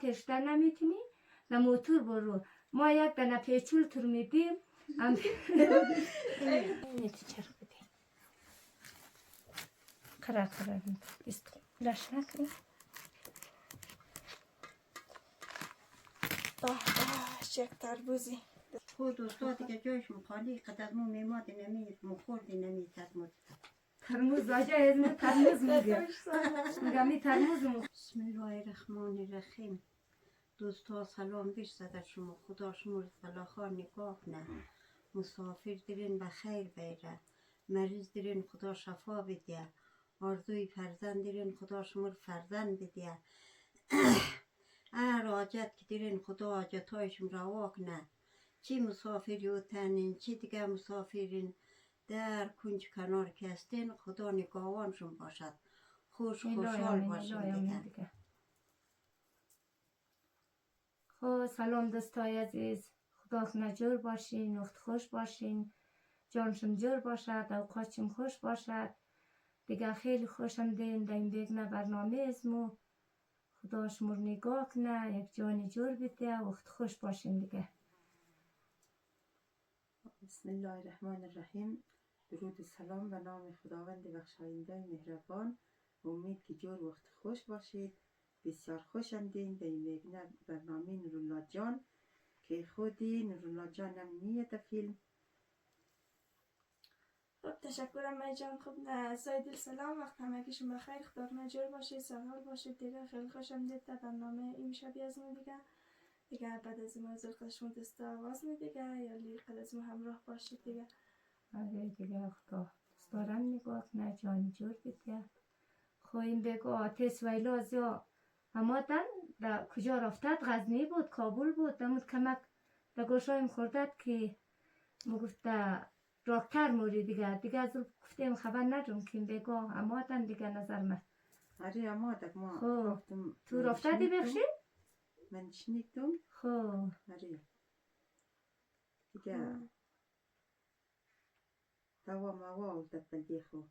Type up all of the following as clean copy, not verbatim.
تشتن نمیتونی نه موتور برو ما یک دنه پیچول تر میدیم چرخ بدیم قرار است لش نکنی یک تربوزی خود دوستا دیگه جایشون خالی قدر مو میمادی نمید مو خوردی نمید ترمز ترمز آجا ازمو ترمز میگه میگم ترمز مو بسم الله الرحمن الرحیم دوستا سلام بیش زده شما خدا شما رو فلاخا نگاه نه مسافر دیرین بخیر بیره مریض دیرین خدا شفا بده آرزوی فرزند دیرین خدا شما رو فرزند بده حاجت که دیرین خدا حاجتایشون روا کنه چی مسافری و تنین چی دیگه مسافرین در کنج کنار که هستین خدا نگاهانشون باشد خوش خوشحال باشین دیگه. خب سلام دوستای عزیز خدا کنه جور باشین وقت خوش باشین جانشون جور باشد اوقاتشون خوش باشد دیگه خیلی خوشم دین در این بگنه برنامه ازمو خدا شما رو نگاه کنه یک جانی جور بده وقت خوش باشین دیگه. بسم الله الرحمن الرحیم. درود و سلام به نام خداوند بخشاینده مهربان. امید که جور وقت خوش باشید. بسیار خوشم دین در این برنامه نورالله جان که خودی نورالله جان هم نیت فیلم. خب تشکرم می جان. خب نه سایدل سلام وقت همگیشون بخیر خدا کنه جور باشید سرحال باشید دیگه. خیلی خوشم دید در برنامه این شبیه از ما دیگه بعد از این موضوع قدشون دسته آواز می دیگه یا لی قد از ما همراه باشید دیگه. آره دیگه خدا دوست دارم نگاه کنه جان جور بده. خب این بگو آتیس ویلازیا اما در کجا رفتد غزنی بود کابل بود دمود کمک در گوشایم خوردد که مگفته دکتر موری دیگه از گفتیم خبر ندارم که بگو اما دیگه نظر من آره اما ما خب تو رفتدی بخشی؟ من شنیدم. خب آره دیگه دوا موا آوردد بلگی خو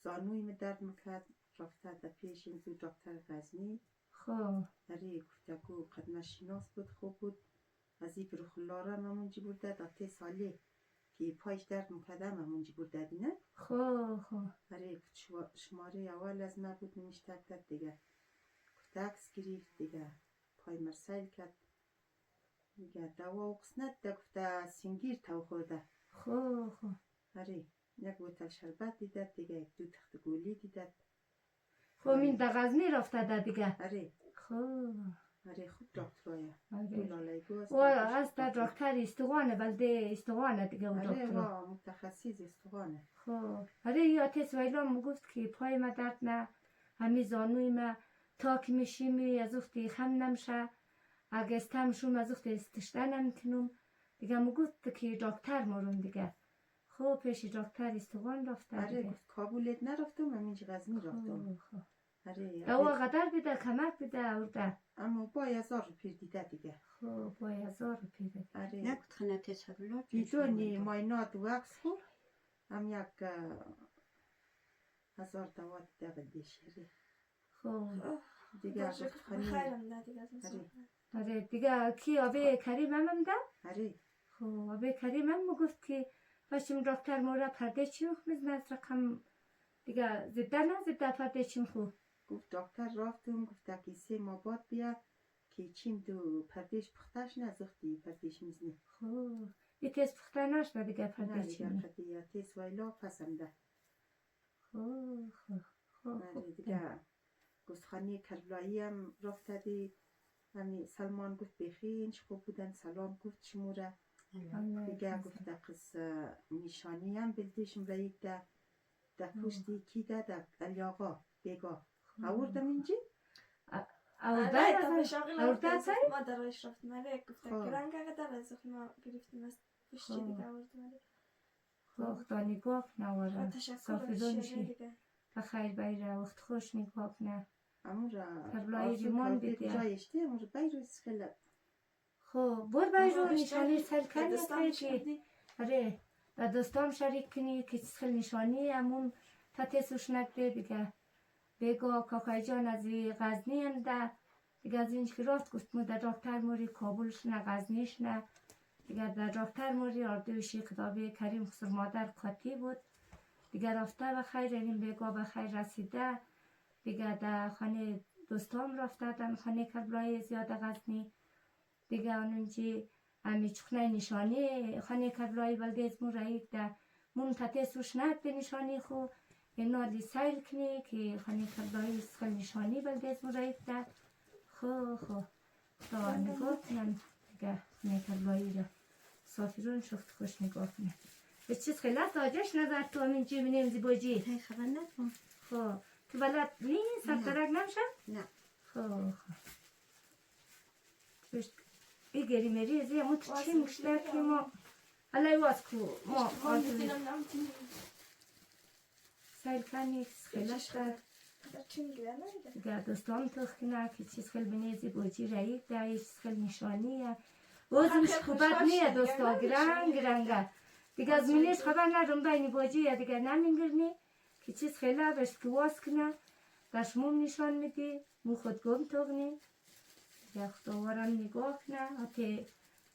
زانوی می درد میکرد رفته در پیش این دکتر غزنی. خب آره گفته که قدم شناس بود خوب بود از این برخلاره همونجی برده در 3 ساله که پایش درد میکرده همونجی برده نه. خب آره شماره اول از ما بود نمیشته کرد دیگه گفته عکس گرفت دیگه پای مرسل کرد دیگه دوا و قسنت ده گفته سنگیر تو خورده. خب آره یک بوتل شربت دیدد دیگه 2 تخت گولی دیدد. خب این در غزنی رفته دیگه. آره خب آره خوب دکترایه. آره و از در دکتر استوانه بلده استوانه دیگه و آره دکتر وا متخصص استوانه. خب آره یا تیس ویلام میگفت که پای ما درد نه همی زانوی ما تاک میشیمی از وقتی خم نمشه اگه استم شوم از وقتی استشته نمیکنم دیگه میگفت که دکتر مرون دیگه. خب پیش دکتر استوان رفته آره دیگه. گفت کابلت نرفتم همینج غزنی رفتم. آره دوا قدر بده کمک بده اورده اما با 1000 روپیه دیده دیگه. خب با 1000 روپیه دیده. آره نکت خنه تسهلات بدون ماینات و عکس خو هم یک 1000 دوا دیده بلدیش. خب دیگه از خیرم ده دیگه از آره دیگه کی آبی کریم هم ده؟ آره خب آبی کریم هم گفت که باشیم دکتر مورا پرده چیم میزنه از رقم دیگه زده پرده چیم خو گفت دکتر رفتم گفت که 3 ماه بعد بیا که چیم دو پردهش پختش نزختی پردهش میزنه. خب یه تیز پخته نشده دیگه پرده چیم نه دیگه تیز ویلا پسم ده. خب دیگه گستخانی کربلایی هم رفته دی همی سلمان گفت بخینش خوب بودن سلام گفت شموره دیگه گفت قص نشانی هم بلدیشم را یک ده در پشتی کی ده در علی آقا بگاه آوردم اینجی؟ آورده ما درایش رفتیم علی گفته که رنگ اگه در از ما گرفتیم از پشتی دیگه آوردیم علی. خب خدا نگاه نواره تشکر دیگه بخیر بیره وقت خوش نگاه نه امورا کربلایی ریمان بیده جایشته امورا بیروز خیلی. خب بر بیرو نشانی سل کنی که آره و دوستام شریک کنی که سل نشانی همون تتسوش نکده دیگه بگو کاکای جان از غزنی هم ده دیگه از اینج که رفت گفت در دکتر موری کابلش نه غزنیش نه دیگه در دکتر موری اردوی شیخ دابه کریم خسر مادر قاطی بود دیگه رفته و خیر این بگاه به خیر رسیده دیگه در خانه دوستام رفته در خانه کربلای زیاد غزنی دیگه اونجی همی چخنه نشانی خانه کربلای بلده اسمو رایید در منطقه سوش ند نشانی خو نادی سیل کنی که خانه کربلای سخل نشانی بلده اسمو رایید در خو تا نگاه کنم دیگه خانه کربلایی را سافرون شفت خوش نگاه کنم به چیز خیلی آجاش نظر تو همین چی بینیم زیباجی هی خبر ندارم. خب تو بلد نیست سرطرک نمشم؟ نه. خب بگیری مری ازی همون تو چی مشتر که ما الای واز کو ما آنتوی سیل کنی خیلی شد دیگه دوستان تو خیلی که چیز خیلی بینی زیباجی رایید در یه چیز خیلی نشانیه وزنش خوبت نیه دوستا گرنگه دیگه از منیش خبر ندارم بینی باجیه دیگه نمیگرنی که چیز خیلی بشت که واز کنه دشموم نشان میدی مو خود گم توگنی دیگه خداوارم نگاه کنه حتی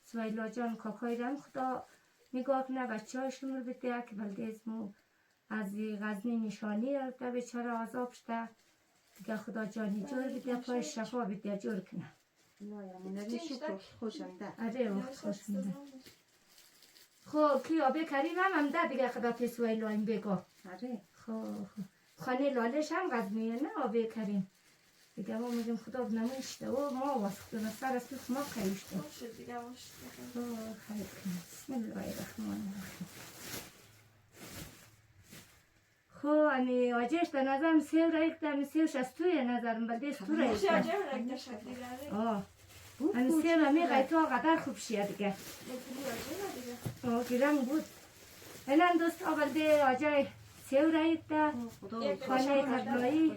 سویلا جان کاکای رم خدا نگاه کنه بچه های شمر بده که بلده اسمو از غزنی نشانی ارده بیچاره عذاب شده دیگه خدا جانی جور بده پای شفا بده جور کنه خوشم ده آره وقت خوشم ده خب کی آبه کریم هم ده دیگه خدا تسویلا این بگاه آره خب خانه لالش هم غزنیه نه آبه کریم دیگه ما میگیم خدا بنمونشته و ما واسه سر از توش ما خیشته خب خیلی کنیم بسم الله الرحمن الرحیم خب امی آجش در نظرم سیو را یک در سیوش از توی نظرم بلدهش تو را یک در امی سیو همی غیتا قدر خوب شیه دیگه گیرم بود اینم دوست بلده آجای سیو را یک در خانه کربلایی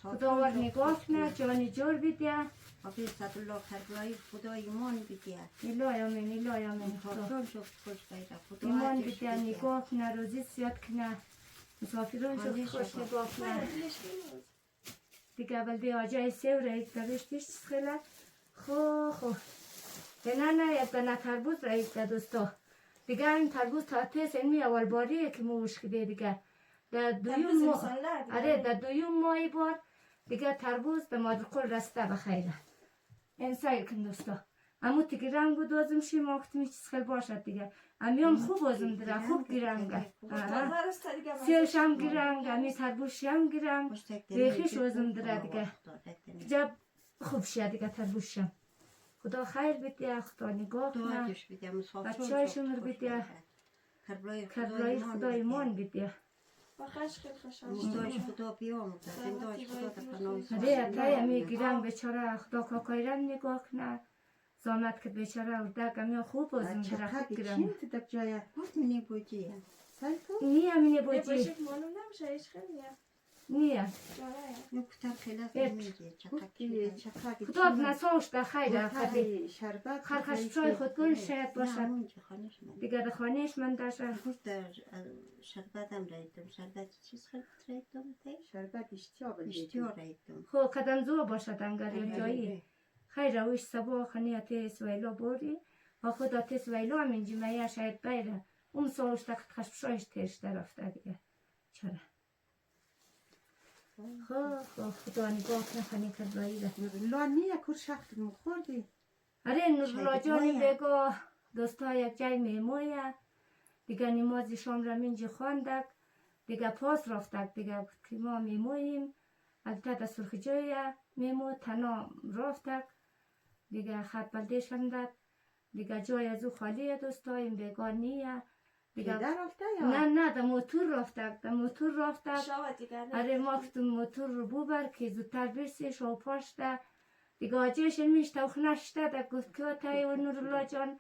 خداوار نگاه کنه جانی جور بیده آبی صدالله کربلایی خدا ایمان بیده الهی آمین الهی آمین خدا شفت خوش بیده خدا ایمان بیده نگاه کنه روزی زیاد کنه مسافرون شفت خوش نگاه کنه دیگه بلده آجای سیو را یک در رشتیش خیلی خو نه یک دانه تربوز را یک در دوستا دیگه این تربوز تا تیس اینمی اول باریه که موش کده دیگه در دویم ماه آره در دویم ماهی بار دیگه تربوز در مادرقل رسته بخیره این سایل کن دوستا امو تیگی رنگ بود وزم شی ماکتمی چیز خیلی باشد دیگه امیام خوب وزم داره خوب گیرنگه سیوش هم گیرنگه امی تربوزشی هم گیرنگ بیخیش وزم داره دیگه جب خوب شد دیگه تربوزشم خدا خیر بیده خدا نگاه کنه بچه های شمر بیده کربلایی خدا ایمان بیده داش خدا بیاموزه داش خدا در پناه آره تایی همی گیرم بیچاره خدا کاکایرم نگاه کنه زامت که بیچاره اردک همی خوب وزم داره خوب گیرم چیم تو در جایه گفت منی بودی سال تو نیه منی بودی نیه نکتر خلاف میگه گفتی چقدر خدا بنساوش در خیره خدی شربت خرخش چای خودگون شاید باشد دیگه در خانهش من داشته گفت در شربت هم رایدم شربت چیز خیلی رایدم شربت اشتیا رایدم خب قدم زور باشد انگر یک جایی خیر رویش سبا خانه تیس ویلا بوری و خدا تیس ویلا هم اینجی میه شاید بیره اون سالش تا خشبشایش تیرش در رفته دیگه چرا خب خدا نگاه کن خانه کربلایی را لانیه کور شخص مخوردی آره نورلا جانی بگو دوستا یک جای میمویه دیگه نمازی شام را منجی خواندک دیگه پاس رفتک دیگه که ما میموییم البته در سرخ جایه میمو تنا رفتک دیگه خط بلده شندک دیگه جای از او خالیه دوستا این بگانیه دیگه رفته یا؟ نه در موتور رفتک آره ما کتون موتور رو بوبر که زودتر برسی شو پاشته دیگه آجیش میشته و خنشته در گفت که تایی و نورالله جان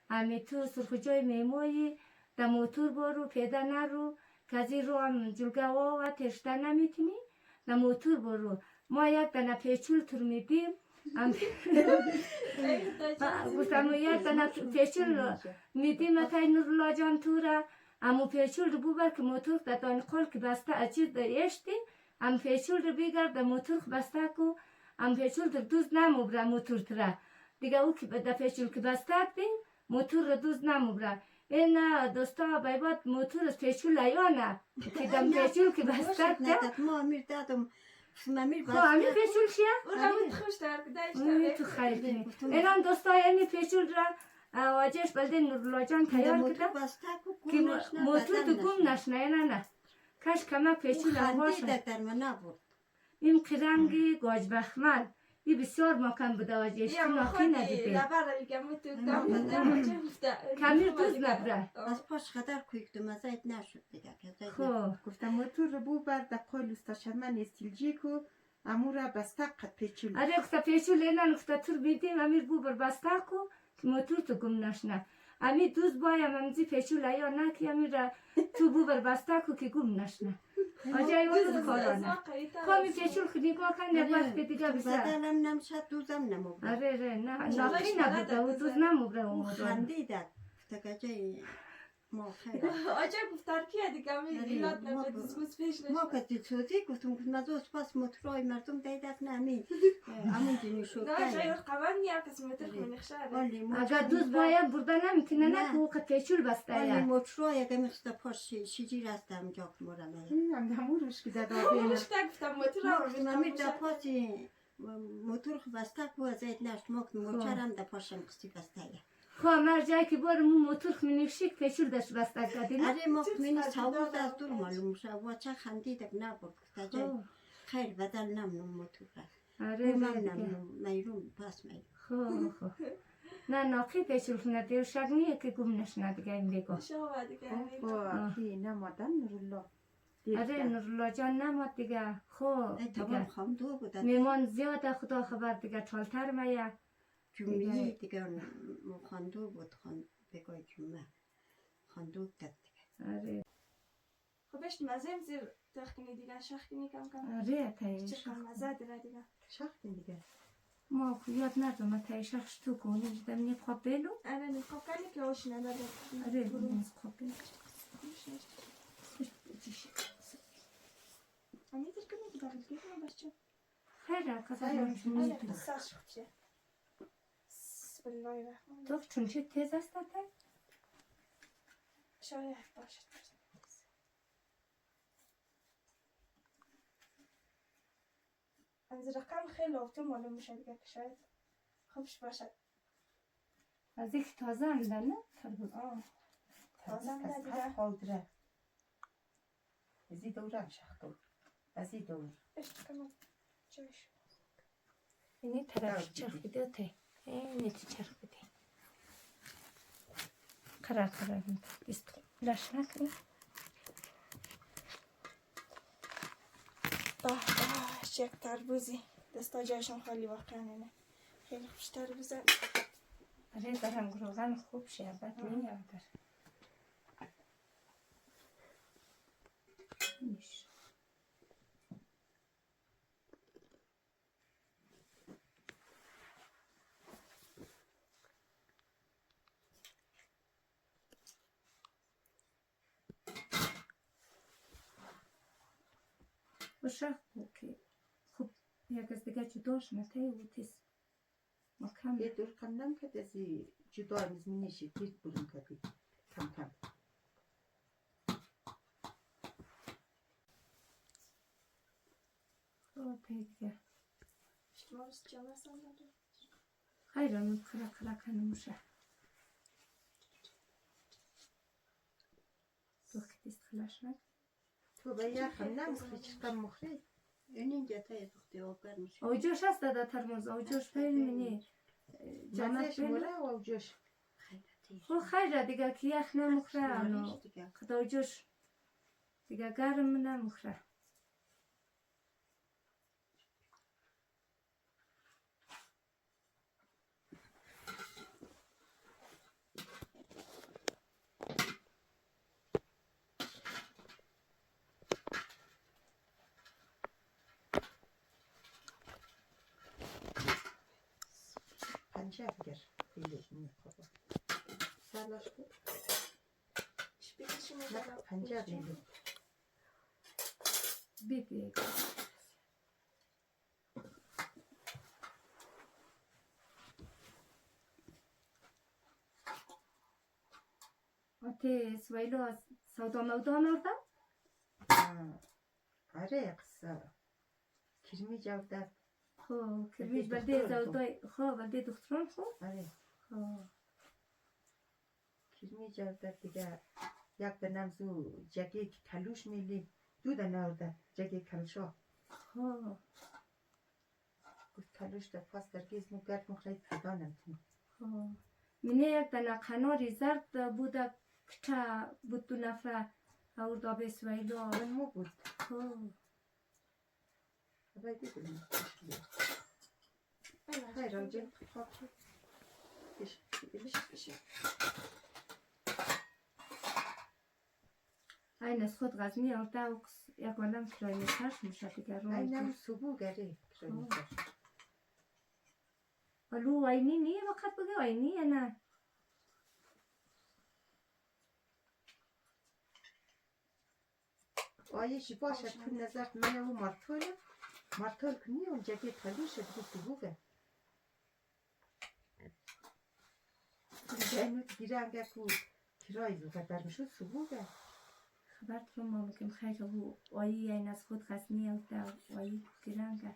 همی تو سرخ جای میمویی در موتور برو پیدا نرو کزی رو هم جلگه و تشته نمیتونی در موتور برو ما یک دنه پیچول تر میدیم گفتم یک دنه پیچول میدیم تایی نورالله جان تو را امو پیچول رو ببر که موتور در دانی قول که بسته اچیز در اشتی ام پیچول رو بگر در موتور بسته کو ام پیچول در دوز نموبره موتور تره دیگه او که به پیچول که بستک دیم موتور رو دوز نموبره این دوستا باید موتور از پیچول یا نه که دم پیچول که بستک ده ما امیر دادم امیر خب امیر پیچول چیه؟ اون همون خوش درک اوی تو خیلی کنی اینان دوستا اینی پیچول را واجهش بلده نورلا جان تیار کده که موتور تو گم نشنه نه کاش کمک پیچول هواشه در من نبود این قرنگی گاج بخمل این بسیار مکان بوده واجهش تو ناخی ندیده کمیر دوز نبره از پاش خدر کویکتم از اید نشد دیگه خب گفتم موتور رو بو بر در قول استاشمن استیلجیکو امورا بستق قد پیچول آره گفته پیچول اینا گفته تور بیدیم امیر بو بر بستکو که موتور تو گم نشنه امیر دوز بایم امزی پیچول یا نه که امیر تو بو بر بستکو که گم نشنه آجای وقت کارانه کامی پیچول خود نگاه کن یک وقت دیگه بسر بدلم نمشد دوزم نموبره آره نه ناقی نبوده و دوز نموبره او اون مدار خندیدد گفته ما خیلی آجا گفتار کیه دیگه می ایلات نبود دزگوز پیش ما نشد که توضیح گفتم که مزوز پاس موتورای مردم دیدک نمی همون جنی شد نه جای قوان نیا کسی متر خونی خشاره اگر دوز باید برده نمیتونه نه که وقت پیچول بسته ولی یا موتورای اگه میخسته پاش شیجی رستم جا کمورم هم دمورش که در آبینه خونش تا گفتم موتور رو ما امیر در پاسی موتور خو بسته کو از اید نشت ما که موچرم در پاشم قصی بسته خب مرجعی که بار مو موتور خمینیشی پیچول داشت بسته کردی نه آره ما کنی سواد از دور معلوم شد و چه خندیدک نبود گفته جای خیر بدل نمنم موتور آره من دیگه. نمنم میروم پس میروم خب نه ناقی پیچول خونه دیو شک نیه که گم نشنه دیگه این بگو شما دیگه کی نمادن نورالله آره نورلا جان نماد دیگه خب تمام دیگه خواهم دو بودن میمان زیاده خدا خبر دیگه چالتر میه جمعه دیگه خواندو بود بگوی جمعه خواندو داد دیگه آره خب بشت مزه زیر تخکنی دیگه شخکنی کم کم آره تایش چه کم مزه دیره دیگه شخصی دیگه ما یاد ندارم تایشخش تو کنی جدم نی خواب بلو آره نخواب کنی که هوش نداره آره نیز خواب بلو امیتر کنی که داخل که کنم بس چه خیره کسا آره نمیتونی ساش خود چه بسم الله الرحمن تو چون چه تیز است تا شاید باشد از رقم خیلی آفتو معلوم میشه دیگه که شاید خوبش باشد از یک تازه انده نه تربوز تازه هم دیگه خالدره ازی دورم شخصو ازی دور اشت کنم جایش اینی طرف چرخ بده تا اینی چرخ بده قرار بیست لش نکنی یک تربوزی دستا جایشان خالی واقعا نه خیلی خوش تربوزه آره دارم گروغن خوب شربت نیم در نیش بشه که خوب یک از دیگه جداش نتایی و تیز مکم یه دور کندم که دزی جدا میزمینی شکید برون کدی کم کم دیگه اشتماعش جامعه سنده خیرانو خلا کنموشه تو خیلیست خلاش نک تو به یخم نمخری چکم مخری اینجا تایی دختی آگر میشه اوجوش هست داده ترمز اوجوش بینی جمعش جمعت موره و جوش خب خیره دیگه که یخ نمخره انو خدا اوجوش دیگه گرم نمخره پنجه بگر خیلی میخوابه سرلاش بود شپیتشون نه پنجه بیلو بیگی آتی سویلو سودا مودا مردم؟ آره قصه کرمی جودت خب کرویش بلده زودای خب بلده دختران خب؟ آره خب کرمی جودت دیگه یک به نمزو جگه که کلوش میلی دو ده نورده جگه کلشا خب گفت کلوش ده پاس در گیز مگرد مخرید پیدا نمتونی خب منه یک دنه قناری زرد بوده کچه بود دو نفره اور دابه سویلو من مو بود خب باید بگویم خیر راجل خواب شد بشه این از خود غزنی آورده و یک آدم کرایه ترش میشه دیگه رو اینم صبح گره الو آینی نیه وقت بگه آینی یا نه آیشی باشه تو نظر من او مارتول کنی اون جگه کلوشه دیگه صبحه اینو گیره اگر که کرای زوگه در میشود صبحه خبر تو ما بگیم خیلی او آیی این از خود غزنی آورده و آیی گرنگه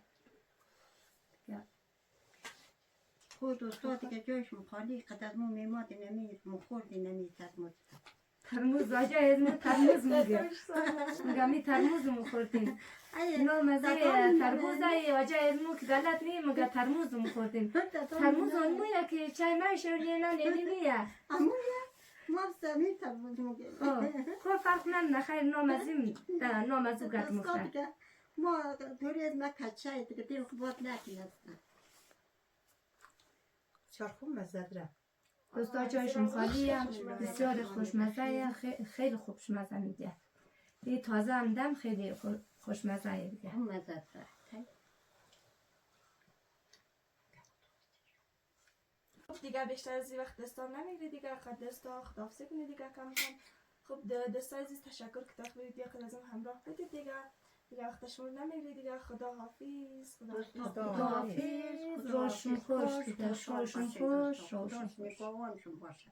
خود دوستا دیگه جایشون خالی قد از مو میماد نمی مخوردی نمی ترمز ترموز آجا از ما ترموز میگه می ترموز مخوردیم نام از ترموز ای آجا از مو که غلط نیم مگه ترموز مخوردیم ترموز اون مویا که چای من شوریه نه نیه ما سمی ترمز میگه خب فرق نخیر نام از این نام از او گت مخته ما دوری از ما کچه دیگه دیر خوبات نکی هستن چار خوب مزدره دوستا جایشون خالی هم بسیار خوشمزه خیلی خوشمزه میده یه تازه هم دم خیلی خوشمزه دیگه هم مزد دیگه بیشتر از این وقت دستان نمیگیری دیگه قد دستا خداحافظی کنی دیگه کم کم خب دستا عزیز تشکر که تخبیری دیگه قد ازم همراه بودید دیگه وقت شما نمیگیری دیگه خداحافظ خداحافظ روشن خوش دیگه روشن خوش باشه